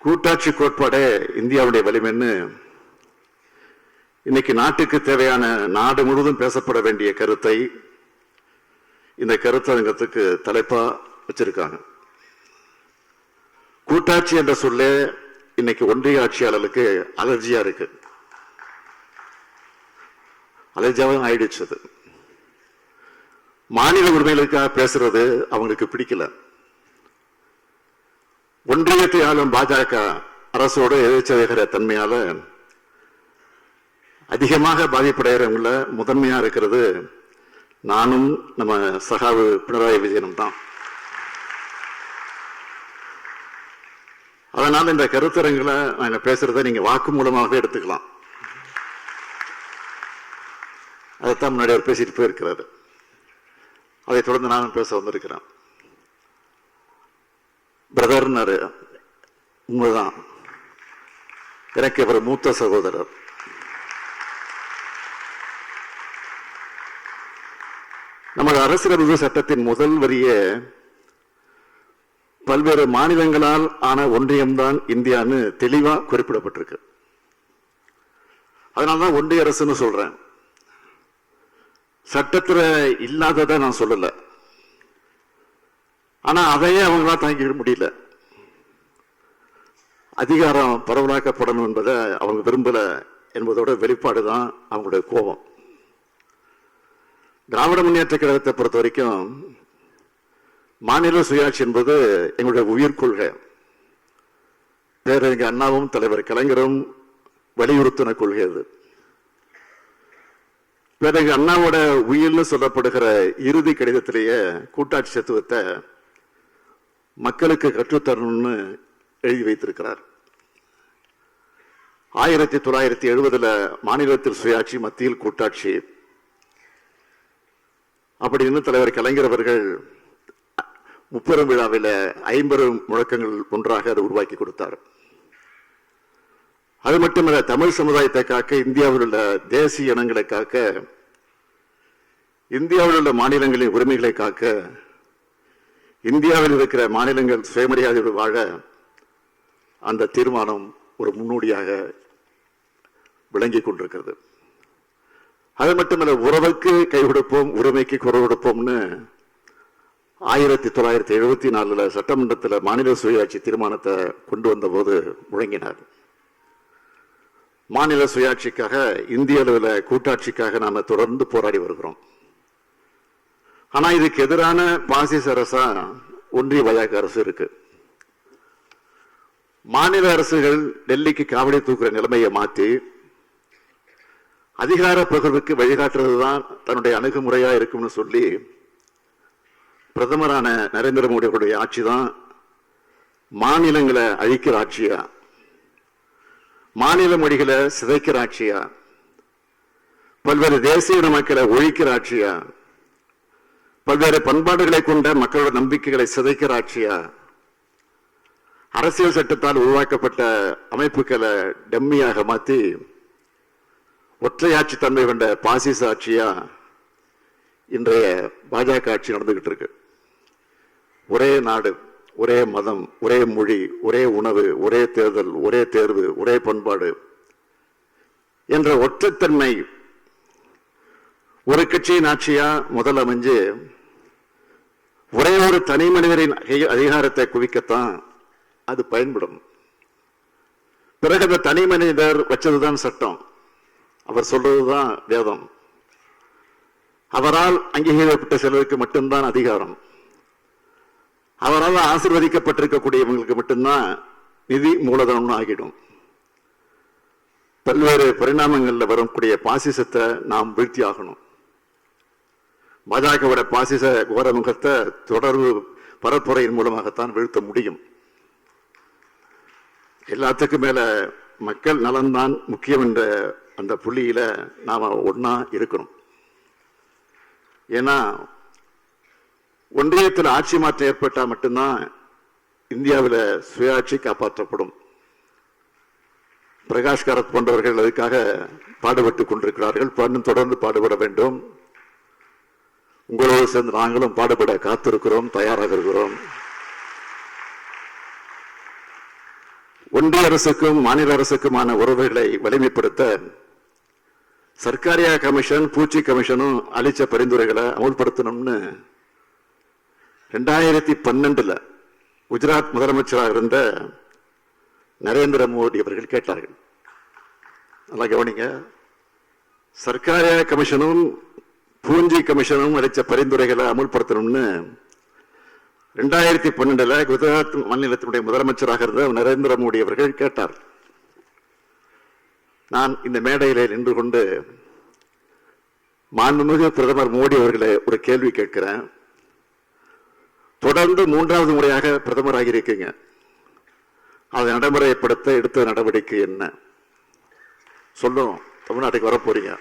கூட்டாட்சி கோட்பாடே இந்தியாவுடைய வலிமைன்னு இன்னைக்கு நாட்டுக்கு தேவையான நாடு முழுவதும் பேசப்பட வேண்டிய கருத்தை இந்த கருத்தரங்கத்துக்கு தலைப்பா வச்சிருக்காங்க. கூட்டாட்சி என்ற சொல்ல இன்னைக்கு ஒன்றிய ஆட்சியாளர்களுக்கு அலர்ஜியா இருக்கு, அலர்ஜியாவும் ஆயிடுச்சு. மாநில உரிமைகளுக்காக பேசுறது அவங்களுக்கு பிடிக்கல. ஒன்றியத்தை ஆளும் பாஜக அரசோடு எதிர்ச்செய்கிற தன்மையால அதிகமாக பாதிப்படைகிறவங்கள முதன்மையா இருக்கிறது நானும் நம்ம சகாவு பினராயி விஜயனும் தான். அதனால இந்த கருத்தரங்களை நாங்க பேசுறதை நீங்க வாக்கு மூலமாகவே எடுத்துக்கலாம். அதைத்தான் முன்னாடி அவர் பேசிட்டு போயிருக்கிறாரு. அதை தொடர்ந்து நானும் பேச வந்திருக்கிறேன். பிரதர்னாரு, உண்மைதான், எனக்கு இவர் மூத்த சகோதரர். நமது அரசியலமைப்பு சட்டத்தின் முதல் வரிய பல்வேறு மாநிலங்களால் ஆன ஒன்றியம்தான் இந்தியான்னு தெளிவா குறிப்பிடப்பட்டிருக்கு. அதனால்தான் ஒன்றிய அரசுன்னு சொல்றேன். சட்டத்துல இல்லாததை நான் சொல்லல, ஆனா அதையே அவங்களா தாங்கிக்க முடியல. அதிகாரம் பரவலாக்கப்படணும் என்பதை அவங்க விரும்பல என்பதோட வெளிப்பாடுதான் அவங்களுடைய கோபம். திராவிட முன்னேற்ற கழகத்தை பொறுத்த வரைக்கும் மாநில சுயாட்சி என்பது எங்களுடைய உயிர் கொள்கை. பேரறிஞர் அண்ணாவும் தலைவர் கலைஞரும் வலியுறுத்தின கொள்கை அது. பேரறிஞர் அண்ணாவோட உயிர்னு சொல்லப்படுகிற இறுதி கடிதத்திலேயே கூட்டாட்சி தத்துவத்தை மக்களுக்கு கற்றுத்தரணும்னு எழுதி வைத்திருக்கிறார். 1970 மாநிலத்தில் சுயாட்சி, மத்தியில் கூட்டாட்சி அப்படின்னு தலைவர் கலைஞர் அவர்கள் முப்பெரும் விழாவில் 50 முழக்கங்கள் ஒன்றாக அதை உருவாக்கி கொடுத்தார். அது மட்டுமல்ல, தமிழ் சமுதாயத்தை காக்க, இந்தியாவில் உள்ள தேசிய இனங்களை காக்க, இந்தியாவில் உள்ள மாநிலங்களின் உரிமைகளை காக்க, இந்தியாவில் இருக்கிற மாநிலங்கள் சுயமரியாதையோடு வாழ அந்த தீர்மானம் ஒரு முன்னோடியாக விளங்கி கொண்டிருக்கிறது. அது மட்டுமல்ல, உறவுக்கு கை கொடுப்போம், உரிமைக்கு குரல் கொடுப்போம்னு 1974 சட்டமன்றத்தில் மாநில சுயாட்சி தீர்மானத்தை கொண்டு வந்த போது முழங்கினார். மாநில சுயாட்சிக்காக, இந்திய அளவில் கூட்டாட்சிக்காக நாம தொடர்ந்து போராடி வருகிறோம். ஆனா இதுக்கு எதிரான பாசிச அரசா ஒன்றிய பாஜக அரசு இருக்கு. மாநில அரசுகள் டெல்லிக்கு காவடி தூக்குற நிலைமையை மாற்றி அதிகார பகிர்வுக்கு வழிகாட்டுறதுதான் தன்னுடைய அணுகுமுறையா இருக்கும்னு சொல்லி பிரதமரான நரேந்திர மோடியுடைய ஆட்சி தான் மாநிலங்களை அழிக்கிற ஆட்சியா, மாநில மொழிகளை சிதைக்கிற ஆட்சியா, பல்வேறு தேசிய மக்களை ஒழிக்கிற ஆட்சியா, பல்வேறு பண்பாடுகளை கொண்ட மக்களோட நம்பிக்கைகளை சிதைக்கிற ஆட்சியா, அரசியல் சட்டத்தால் உருவாக்கப்பட்ட அமைப்புகளை டம்மியாக மாற்றி ஒற்றையாட்சி தன்மை கொண்ட பாசிச ஆட்சியா இன்றைய பாஜக ஆட்சி நடந்துகிட்டு இருக்கு. ஒரே நாடு, ஒரே மதம், ஒரே மொழி, ஒரே உணவு, ஒரே தேர்தல், ஒரே தேர்வு, ஒரே பண்பாடு என்ற ஒற்றைத்தன்மை ஒரு கட்சியின் ஆட்சியா முதல் அமைஞ்சு ஒரே ஒரு தனி மனிதரின் அதிகாரத்தை குவிக்கத்தான் அது பயன்படும். பிறகு அந்த தனி மனிதர் வச்சதுதான் சட்டம், அவர் சொல்றதுதான் வேதம். அவரால் அங்கீகரிக்கப்பட்ட சிலருக்கு மட்டும்தான் அதிகாரம், அவரால் ஆசீர்வதிக்கப்பட்டிருக்கக்கூடியவங்களுக்கு மட்டும்தான் நிதி மூலதனம் ஆகிடும். பல்வேறு பரிணாமங்கள்ல வரக்கூடிய பாசிசத்தை நாம் வீழ்த்தி ஆகணும். பாஜகவோட பாசிச கோரமுகத்தை தொடர்பு பரப்புரையின் மூலமாகத்தான் வீழ்த்த முடியும். எல்லாத்துக்கும் மேல மக்கள் நலன்தான் முக்கியம் என்ற அந்த புள்ளியில நாம ஒன்னா இருக்கணும். ஏன்னா ஒன்றியத்தில் ஆட்சி மாற்றம் ஏற்பட்டால் மட்டும்தான் இந்தியாவில் சுயாட்சி காப்பாற்றப்படும். பிரகாஷ் காரத் போன்றவர்கள் அதுக்காக பாடுபட்டுக் கொண்டிருக்கிறார்கள். தொடர்ந்து பாடுபட வேண்டும். உங்களோடு சேர்ந்து நாங்களும் பாடுபட காத்திருக்கிறோம், தயாராக இருக்கிறோம். ஒன்றிய அரசுக்கும் மாநில அரசுக்குமான உறவுகளை வலிமைப்படுத்த சர்க்காரியா கமிஷன், பூச்சி கமிஷனும் அளிச்ச பரிந்துரைகளை அமல்படுத்தணும்னு 2012 குஜராத் முதலமைச்சராக இருந்த நரேந்திர மோடி அவர்கள் கேட்டார்கள். நல்லா கவனிங்க. சர்க்காரியா கமிஷனும் பூஞ்சி கமிஷனும் அளிச்ச பரிந்துரைகளை அமல்படுத்தணும்னு 2012 குஜராத் மாநிலத்தினுடைய முதலமைச்சராக இருந்த நரேந்திர மோடி அவர்கள் கேட்டார். நான் இந்த மேடையிலே நின்று கொண்டு மாண்புமிகு பிரதமர் மோடி அவர்களை ஒரு கேள்வி கேட்கிறேன். தொடர்ந்து 3வது முறையாக பிரதமராக இருக்கீங்க. அதை நடைமுறைப்படுத்த எடுத்த நடவடிக்கை என்ன? சொல்லணும். தமிழ்நாட்டுக்கு வரப்போறீங்க.